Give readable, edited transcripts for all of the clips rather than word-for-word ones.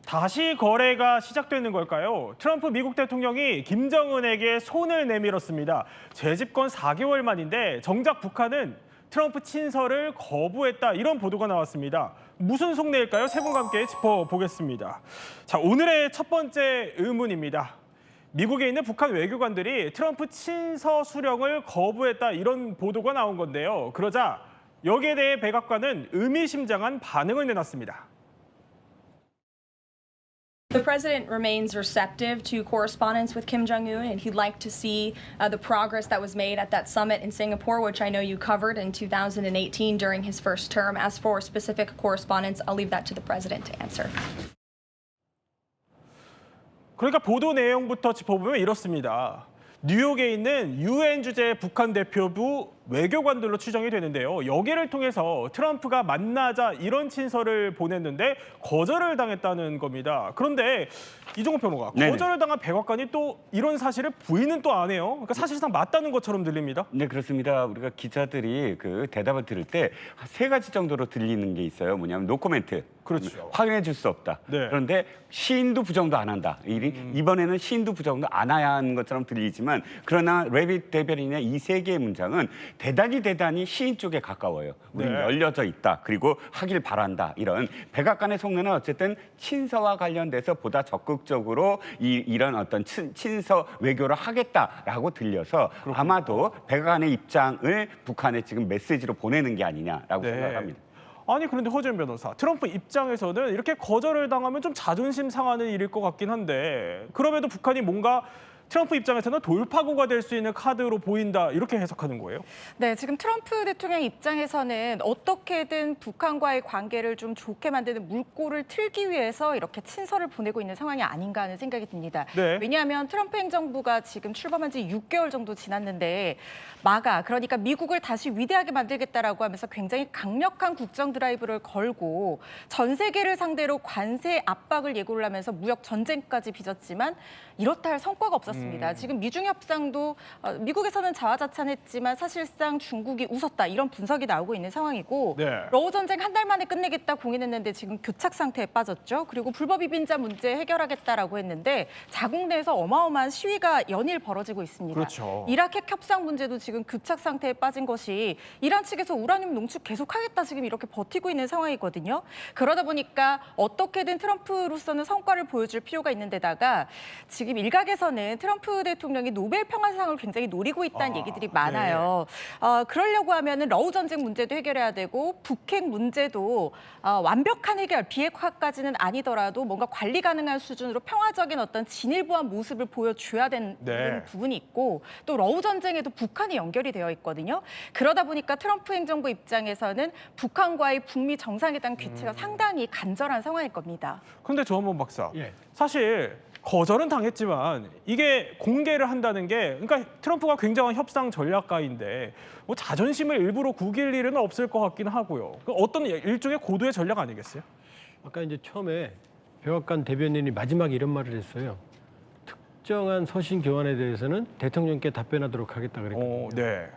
다시 거래가 시작되는 걸까요? 트럼프 미국 대통령이 김정은에게 손을 내밀었습니다. 재집권 4개월 만인데 정작 북한은 트럼프 친서를 거부했다, 이런 보도가 나왔습니다. 무슨 속내일까요? 세 분과 함께 짚어보겠습니다. 자, 오늘의 첫 번째 의문입니다. 미국에 있는 북한 외교관들이 트럼프 친서 수령을 거부했다, 이런 보도가 나온 건데요. 그러자 여기에 대해 백악관은 의미심장한 반응을 내놨습니다. The president remains receptive to correspondence with Kim Jong-un, and he'd like to see the progress that was made at that summit in Singapore, which I know you covered in 2018 during his first term. As for specific correspondence, I'll leave that to the president to answer. 그러니까 보도 내용부터 짚어보면 이렇습니다. 뉴욕에 있는 UN 주재 북한 대표부 외교관들로 추정이 되는데요. 여기를 통해서 트럼프가 만나자 이런 친서를 보냈는데 거절을 당했다는 겁니다. 그런데 이종호 평론가, 거절을 당한 백악관이 또 이런 사실을 부인은 또 안 해요. 그러니까 사실상 맞다는 것처럼 들립니다. 네, 그렇습니다. 우리가 기자들이 그 대답을 들을 때 세 가지 정도로 들리는 게 있어요. 뭐냐면 노코멘트. 그렇죠. 확인해 줄 수 없다. 네. 그런데 시인도 부정도 안 한다. 이번에는 시인도 부정도 안 하는 것처럼 들리지만, 그러나 레빗 대변인의 이 세 개의 문장은 대단히 시인 쪽에 가까워요. 우리는 네. 열려져 있다. 그리고 하길 바란다. 이런 백악관의 속내는 어쨌든 친서와 관련돼서 보다 적극적으로 이런 어떤 친서 외교를 하겠다라고 들려서 그렇군요. 아마도 백악관의 입장을 북한에 지금 메시지로 보내는 게 아니냐라고 네. 생각합니다. 아니, 그런데 허준 변호사, 트럼프 입장에서는 이렇게 거절을 당하면 좀 자존심 상하는 일일 것 같긴 한데, 그럼에도 북한이 뭔가 트럼프 입장에서는 돌파구가 될 수 있는 카드로 보인다, 이렇게 해석하는 거예요? 네, 지금 트럼프 대통령 입장에서는 어떻게든 북한과의 관계를 좀 좋게 만드는 물꼬를 틀기 위해서 이렇게 친서를 보내고 있는 상황이 아닌가 하는 생각이 듭니다. 네. 왜냐하면 트럼프 행정부가 지금 출범한 지 6개월 정도 지났는데 그러니까 미국을 다시 위대하게 만들겠다라고 하면서 굉장히 강력한 국정 드라이브를 걸고 전 세계를 상대로 관세 압박을 예고를 하면서 무역 전쟁까지 빚었지만 이렇다 할 성과가 없었습니다. 지금 미중 협상도 미국에서는 자화자찬했지만 사실상 중국이 웃었다, 이런 분석이 나오고 있는 상황이고, 네. 러우 전쟁 한 달 만에 끝내겠다 공인했는데 지금 교착 상태에 빠졌죠. 그리고 불법 이민자 문제 해결하겠다라고 했는데 자국 내에서 어마어마한 시위가 연일 벌어지고 있습니다. 그렇죠. 이라크 핵 협상 문제도 지금 교착 상태에 빠진 것이 이란 측에서 우라늄 농축 계속하겠다 지금 이렇게 버티고 있는 상황이거든요. 그러다 보니까 어떻게든 트럼프로서는 성과를 보여줄 필요가 있는 데다가 지금 일각에서는 트럼프 대통령이 노벨 평화상을 굉장히 노리고 있다는 얘기들이 많아요. 그러려고 하면은 러우 전쟁 문제도 해결해야 되고 북핵 문제도 완벽한 해결, 비핵화까지는 아니더라도 뭔가 관리 가능한 수준으로 평화적인 어떤 진일보한 모습을 보여줘야 되는 부분이 있고, 또 러우 전쟁에도 북한이 연결이 되어 있거든요. 그러다 보니까 트럼프 행정부 입장에서는 북한과의 북미 정상회담 개최가 상당히 간절한 상황일 겁니다. 그런데 조원범 박사, 사실 거절은 당했지만 이게 공개를 한다는 게, 그러니까 트럼프가 굉장한 협상 전략가인데 뭐 자존심을 일부러 구길 일은 없을 것 같긴 하고요. 어떤 일종의 고도의 전략 아니겠어요? 아까 이제 처음에 백악관 대변인이 마지막에 이런 말을 했어요. 특정한 서신 교환에 대해서는 대통령께 답변하도록 하겠다 그랬거든요. 네.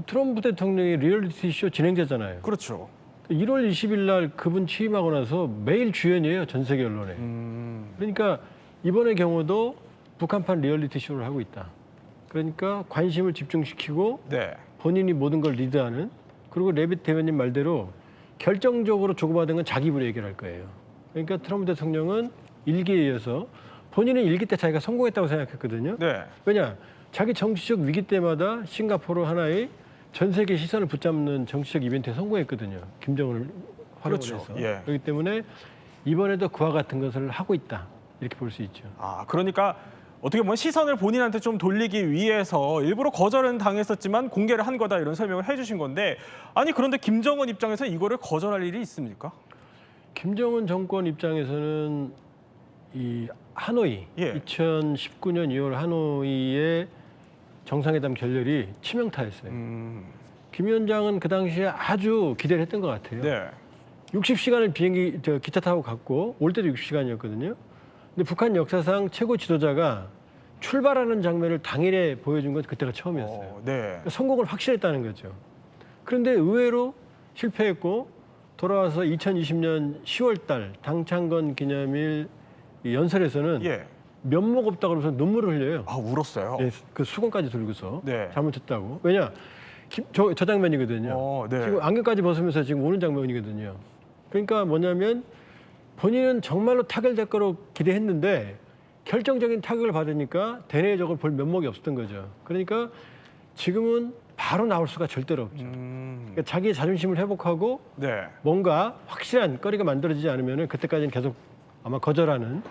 트럼프 대통령이 리얼리티 쇼 진행자잖아요. 그렇죠. 1월 20일 날 그분 취임하고 나서 매일 주연이에요, 전 세계 언론에. 그러니까 이번의 경우도 북한판 리얼리티 쇼를 하고 있다. 그러니까 관심을 집중시키고 본인이 모든 걸 리드하는, 그리고 레빗 대변인 말대로 결정적으로 조급하던 건 자기 입으로 얘기를 할 거예요. 그러니까 트럼프 대통령은 일기에 이어서 본인은 일기 때 자기가 성공했다고 생각했거든요. 왜냐? 자기 정치적 위기 때마다 싱가포르 하나의 전 세계 시선을 붙잡는 정치적 이벤트에 성공했거든요. 김정은을 활용을 해서. 그렇기 때문에 이번에도 그와 같은 것을 하고 있다, 이렇게 볼 수 있죠. 그러니까 어떻게 보면 시선을 본인한테 좀 돌리기 위해서 일부러 거절은 당했었지만 공개를 한 거다, 이런 설명을 해주신 건데, 아니 그런데 김정은 입장에서 이거를 거절할 일이 있습니까? 김정은 정권 입장에서는 이 하노이, 2019년 2월 하노이의 정상회담 결렬이 치명타였어요. 김 위원장은 그 당시에 아주 기대를 했던 것 같아요. 60시간을 기차 타고 갔고 올 때도 60시간이었거든요. 근데 북한 역사상 최고 지도자가 출발하는 장면을 당일에 보여준 건 그때가 처음이었어요. 그러니까 성공을 확실했다는 거죠. 그런데 의외로 실패했고 돌아와서 2020년 10월달 당창건 기념일 이 연설에서는 예. 면목 없다고 그러면서 눈물을 흘려요. 아, 울었어요. 네, 그 수건까지 들고서 네. 잘못했다고. 왜냐? 저 장면이거든요. 네. 지금 안경까지 벗으면서 지금 우는 장면이거든요. 그러니까 뭐냐면 본인은 정말로 타결될 거로 기대했는데 결정적인 타격을 받으니까 대내적으로 볼 면목이 없었던 거죠. 그러니까 지금은 바로 나올 수가 절대로 없죠. 그러니까 자기의 자존심을 회복하고 네. 뭔가 확실한 거리가 만들어지지 않으면 그때까지는 계속 아마 거절하는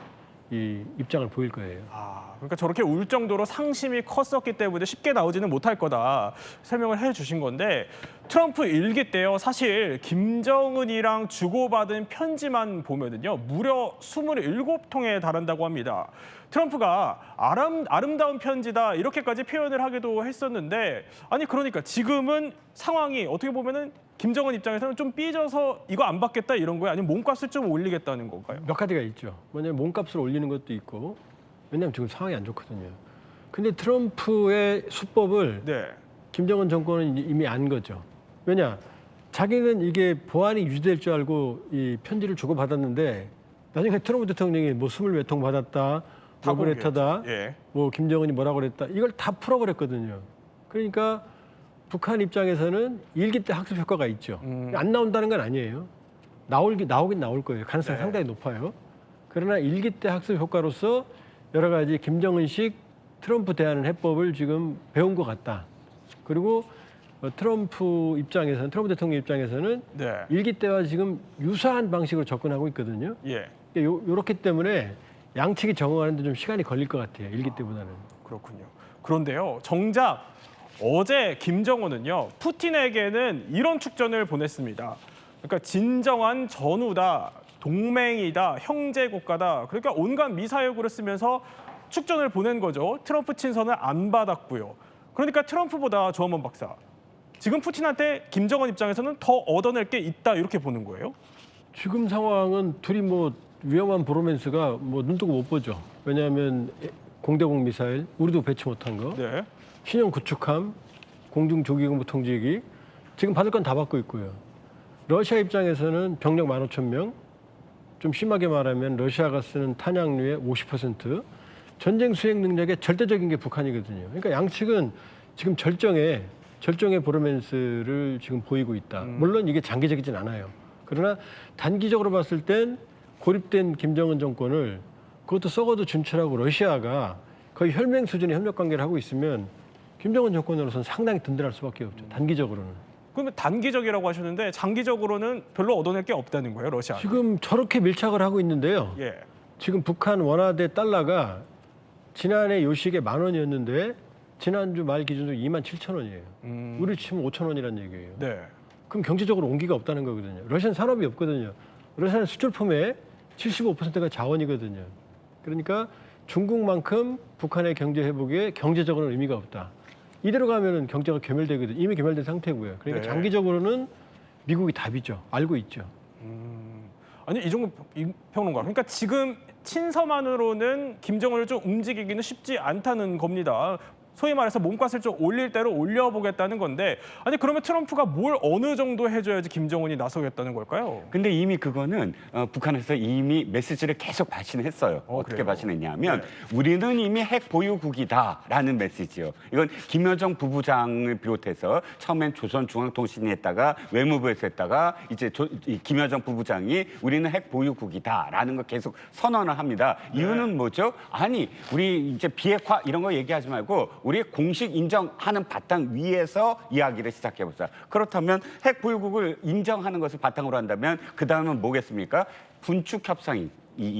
이 입장을 보일 거예요. 아, 그러니까 저렇게 울 정도로 상심이 컸었기 때문에 쉽게 나오지는 못할 거다 설명을 해주신 건데 트럼프 일기 때요. 사실 김정은이랑 주고받은 편지만 보면은요. 무려 27통에 달한다고 합니다. 트럼프가 아름다운 편지다 이렇게까지 표현을 하기도 했었는데 아니 그러니까 지금은 상황이 어떻게 보면은 김정은 입장에서는 좀 삐져서 이거 안 받겠다 이런 거예요? 아니면 몸값을 좀 올리겠다는 건가요? 몇 가지가 있죠. 뭐냐면 몸값을 올리는 것도 있고 왜냐하면 지금 상황이 안 좋거든요. 근데 트럼프의 수법을 네. 김정은 정권은 이미 안 거죠. 왜냐? 자기는 이게 보안이 유지될 줄 알고 이 편지를 주고받았는데 나중에 트럼프 대통령이 뭐 20몇 통 받았다, 러브레터다, 예. 뭐 김정은이 뭐라고 그랬다 이걸 다 풀어버렸거든요. 그러니까 북한 입장에서는 일기 때 학습 효과가 있죠. 안 나온다는 건 아니에요. 나오긴 나올 거예요. 가능성이 네. 상당히 높아요. 그러나 일기 때 학습 효과로서 여러 가지 김정은식 트럼프 대하는 해법을 지금 배운 것 같다. 그리고 트럼프 대통령 입장에서는 네. 일기 때와 지금 유사한 방식으로 접근하고 있거든요. 예. 요렇기 때문에 양측이 적응하는데 좀 시간이 걸릴 것 같아요. 일기 때보다는. 그렇군요. 그런데요, 정작 어제 김정은은요, 푸틴에게는 이런 축전을 보냈습니다. 그러니까 진정한 전우다, 동맹이다, 형제 국가다. 그러니까 온갖 미사여구를 쓰면서 축전을 보낸 거죠. 트럼프 친선을 안 받았고요. 그러니까 트럼프보다 조한범 박사, 지금 푸틴한테 김정은 입장에서는 더 얻어낼 게 있다 이렇게 보는 거예요? 지금 상황은 둘이 뭐 위험한 브로맨스가 뭐 눈뜨고 못 보죠. 왜냐하면 공대공 미사일, 우리도 배치 못한 거, 네. 신형 구축함, 공중 조기공부 통제기 지금 받을 건 다 받고 있고요. 러시아 입장에서는 병력 15,000명, 좀 심하게 말하면 러시아가 쓰는 탄약류의 50%, 전쟁 수행 능력의 절대적인 게 북한이거든요. 그러니까 양측은 지금 절정의 브로맨스를 지금 보이고 있다. 물론 이게 장기적이진 않아요. 그러나 단기적으로 봤을 땐 고립된 김정은 정권을 그것도 썩어도 준철하고 러시아가 거의 혈맹 수준의 협력 관계를 하고 있으면 김정은 정권으로서는 상당히 든든할 수밖에 없죠. 단기적으로는. 그러면 단기적이라고 하셨는데 장기적으로는 별로 얻어낼 게 없다는 거예요, 러시아? 지금 저렇게 밀착을 하고 있는데요. 예. 지금 북한 원화대 달러가 지난해 요 시기에 10,000원이었는데 지난주 말 기준으로 27,000원이에요. 우리 치면 5,000원이라는 얘기예요. 네. 그럼 경제적으로 온기가 없다는 거거든요. 러시아는 산업이 없거든요. 러시아는 수출품의 75%가 자원이거든요. 그러니까 중국만큼 북한의 경제 회복에 경제적으로는 의미가 없다. 이대로 가면은 경제가 괴멸되거든요. 이미 괴멸된 상태고요. 그러니까 네. 장기적으로는 미국이 답이죠. 알고 있죠. 아니 이종근 평론가, 그러니까 지금 친서만으로는 김정은을 좀 움직이기는 쉽지 않다는 겁니다. 소위 말해서 몸값을 좀 올릴 대로 올려보겠다는 건데 아니 그러면 트럼프가 뭘 어느 정도 해줘야지 김정은이 나서겠다는 걸까요? 근데 이미 그거는 북한에서 이미 메시지를 계속 발신했어요. 어떻게 그래요? 발신했냐면 우리는 이미 핵 보유국이다라는 메시지요. 이건 김여정 부부장을 비롯해서 처음엔 조선중앙통신이 했다가 외무부에서 했다가 이제 이 김여정 부부장이 우리는 핵 보유국이다라는 걸 계속 선언을 합니다. 이유는 뭐죠? 아니 우리 이제 비핵화 이런 거 얘기하지 말고 우리 공식 인정하는 바탕 위에서 이야기를 시작해보자. 그렇다면 핵 보유국을 인정하는 것을 바탕으로 한다면 그 다음은 뭐겠습니까? 군축 협상이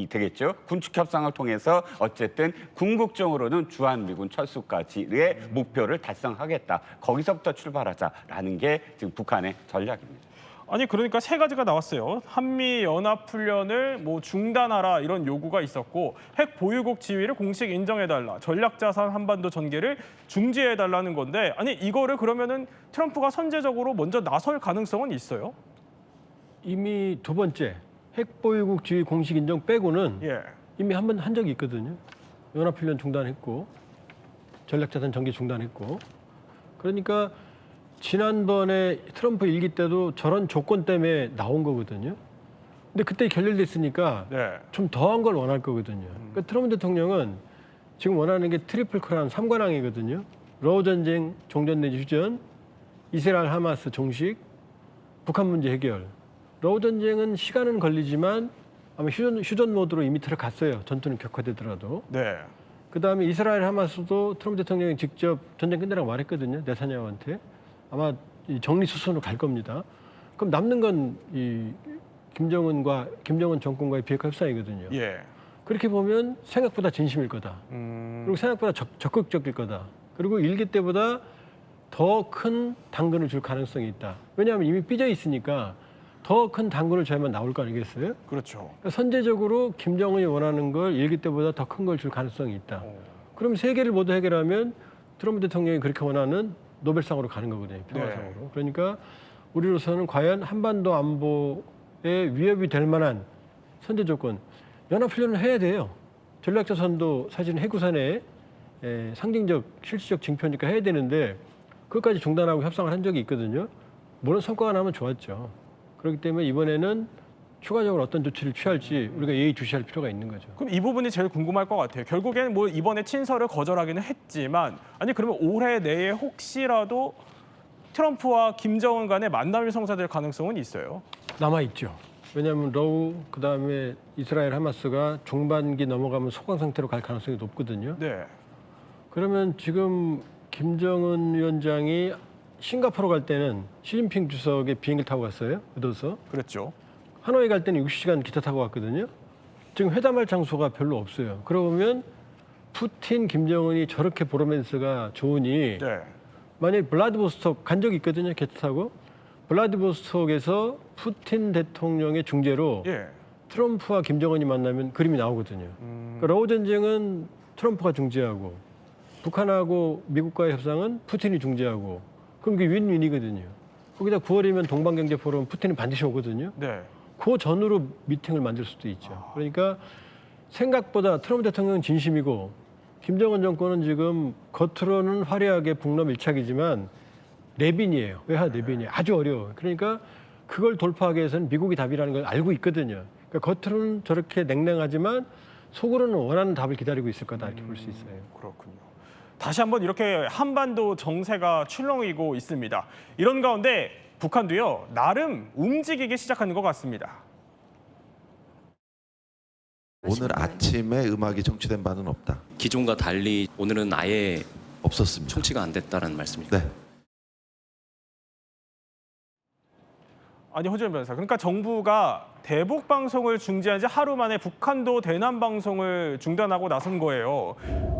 되겠죠. 군축 협상을 통해서 어쨌든 궁극적으로는 주한미군 철수까지의 목표를 달성하겠다. 거기서부터 출발하자라는 게 지금 북한의 전략입니다. 아니 그러니까 세 가지가 나왔어요. 한미 연합 훈련을 뭐 중단하라 이런 요구가 있었고 핵 보유국 지위를 공식 인정해달라, 전략자산 한반도 전개를 중지해달라는 건데 아니 이거를 그러면은 트럼프가 선제적으로 먼저 나설 가능성은 있어요? 이미 두 번째 핵 보유국 지위 공식 인정 빼고는 예. 이미 한 번 한 적이 있거든요. 연합훈련 중단했고 전략자산 전개 중단했고 그러니까 지난번에 트럼프 일기 때도 저런 조건 때문에 나온 거거든요. 근데 그때 결렬됐으니까 네. 좀 더한 걸 원할 거거든요. 그러니까 트럼프 대통령은 지금 원하는 게 트리플 크라운 3관왕이거든요. 러우 전쟁 종전 내지 휴전, 이스라엘 하마스 종식, 북한 문제 해결. 러우 전쟁은 시간은 걸리지만 아마 휴전 모드로 이미 들어갔어요. 전투는 격화되더라도. 네. 그다음에 이스라엘 하마스도 트럼프 대통령이 직접 전쟁 끝내라고 말했거든요. 네타냐후한테. 아마 이 정리 수순으로 갈 겁니다. 그럼 남는 건 이 김정은 정권과의 비핵화 협상이거든요. 예. 그렇게 보면 생각보다 진심일 거다. 그리고 생각보다 적극적일 거다. 그리고 일기 때보다 더 큰 당근을 줄 가능성이 있다. 왜냐하면 이미 삐져 있으니까 더 큰 당근을 줘야만 나올 거 아니겠어요? 그렇죠. 그러니까 선제적으로 김정은이 원하는 걸 일기 때보다 더 큰 걸 줄 가능성이 있다. 그럼 세 개를 모두 해결하면 트럼프 대통령이 그렇게 원하는 노벨상으로 가는 거거든요. 평화상으로. 네. 그러니까 우리로서는 과연 한반도 안보에 위협이 될 만한 선제 조건, 연합훈련을 해야 돼요. 전략자산도 사실은 해구산의 상징적, 실질적 징표니까 해야 되는데 그것까지 중단하고 협상을 한 적이 있거든요. 물론 성과가 나면 좋았죠. 그렇기 때문에 이번에는 추가적으로 어떤 조치를 취할지 우리가 예의주시할 필요가 있는 거죠. 그럼 이 부분이 제일 궁금할 것 같아요. 결국에는 뭐 이번에 친서를 거절하기는 했지만 아니 그러면 올해 내에 혹시라도 트럼프와 김정은 간의 만남이 성사될 가능성은 있어요? 남아있죠. 왜냐하면 러우, 그다음에 이스라엘 하마스가 중반기 넘어가면 소강 상태로 갈 가능성이 높거든요. 네. 그러면 지금 김정은 위원장이 싱가포르 갈 때는 시진핑 주석의 비행기를 타고 갔어요. 얻어서. 그랬죠. 하노이 갈 때는 60시간 기차 타고 갔거든요. 지금 회담할 장소가 별로 없어요. 그러고 보면 푸틴, 김정은이 저렇게 브로맨스가 좋으니 네. 만약에 블라디보스톡 간 적이 있거든요. 기차 타고. 블라디보스톡에서 푸틴 대통령의 중재로 예. 트럼프와 김정은이 만나면 그림이 나오거든요. 그러니까 러우 전쟁은 트럼프가 중재하고 북한하고 미국과의 협상은 푸틴이 중재하고 그럼 그게 윈윈이거든요. 거기다 9월이면 동방경제 포럼 푸틴이 반드시 오거든요. 네. 그 전후로 미팅을 만들 수도 있죠. 그러니까 생각보다 트럼프 대통령은 진심이고 김정은 정권은 지금 겉으로는 화려하게 북러 밀착이지만 내빈이에요. 외화 내빈이에요. 아주 어려워요. 그러니까 그걸 돌파하기 위해서는 미국이 답이라는 걸 알고 있거든요. 그러니까 겉으로는 저렇게 냉랭하지만 속으로는 원하는 답을 기다리고 있을 거다 이렇게 볼 수 있어요. 그렇군요. 다시 한번 이렇게 한반도 정세가 출렁이고 있습니다. 이런 가운데 북한도요, 나름 움직이기 시작하는 것 같습니다. 오늘 아침에 음악이 청취된 바는 없다. 기존과 달리 오늘은 아예 없었습니다. 청취가 안 됐다는 말씀이죠. 네. 아니 허준 변호사, 그러니까 정부가 대북 방송을 중지한 지 하루 만에 북한도 대남 방송을 중단하고 나선 거예요.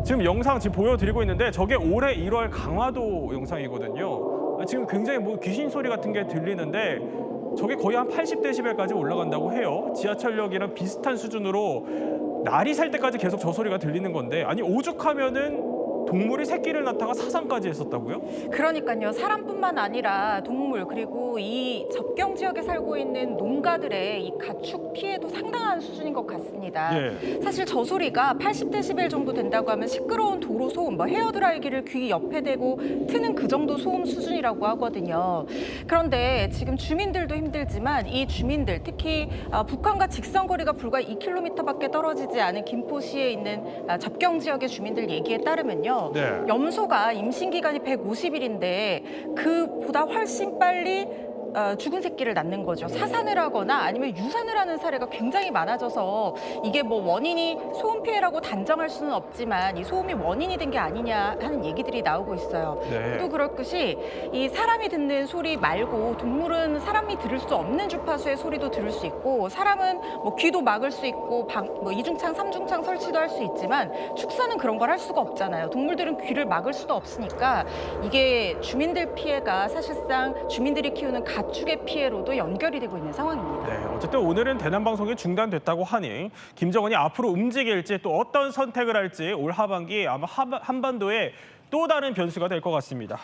지금 영상 지금 보여드리고 있는데 저게 올해 1월 강화도 영상이거든요. 지금 굉장히 뭐 귀신 소리 같은 게 들리는데 저게 거의 한 80데시벨까지 올라간다고 해요. 지하철역이랑 비슷한 수준으로 날이 살 때까지 계속 저 소리가 들리는 건데 아니 오죽하면은 동물이 새끼를 낳다가 사상까지 했었다고요? 그러니까요. 사람뿐만 아니라 동물 그리고 이 접경 지역에 살고 있는 농가들의 이 가축 피해도 상당한 수준인 것 같습니다. 예. 사실 저 소리가 80데시벨 정도 된다고 하면 시끄러운 도로 소음, 뭐 헤어드라이기를 귀 옆에 대고 트는 그 정도 소음 수준이라고 하거든요. 그런데 지금 주민들도 힘들지만 이 주민들, 특히 북한과 직선거리가 불과 2km밖에 떨어지지 않은 김포시에 있는 접경 지역의 주민들 얘기에 따르면요. 네. 염소가 임신 기간이 150일인데 그보다 훨씬 빨리 죽은 새끼를 낳는 거죠. 사산을 하거나 아니면 유산을 하는 사례가 굉장히 많아져서 이게 뭐 원인이 소음 피해라고 단정할 수는 없지만 이 소음이 원인이 된 게 아니냐 하는 얘기들이 나오고 있어요. 네. 또 그럴 것이 이 사람이 듣는 소리 말고 동물은 사람이 들을 수 없는 주파수의 소리도 들을 수 있고 사람은 뭐 귀도 막을 수 있고 뭐 이중창, 삼중창 설치도 할 수 있지만 축사는 그런 걸 할 수가 없잖아요. 동물들은 귀를 막을 수도 없으니까 이게 주민들 피해가 사실상 주민들이 키우는 가축의 피해로도 연결이 되고 있는 상황입니다. 네, 어쨌든 오늘은 대남 방송이 중단됐다고 하니 김정은이 앞으로 움직일지 또 어떤 선택을 할지 올 하반기 아마 한반도에 또 다른 변수가 될 것 같습니다.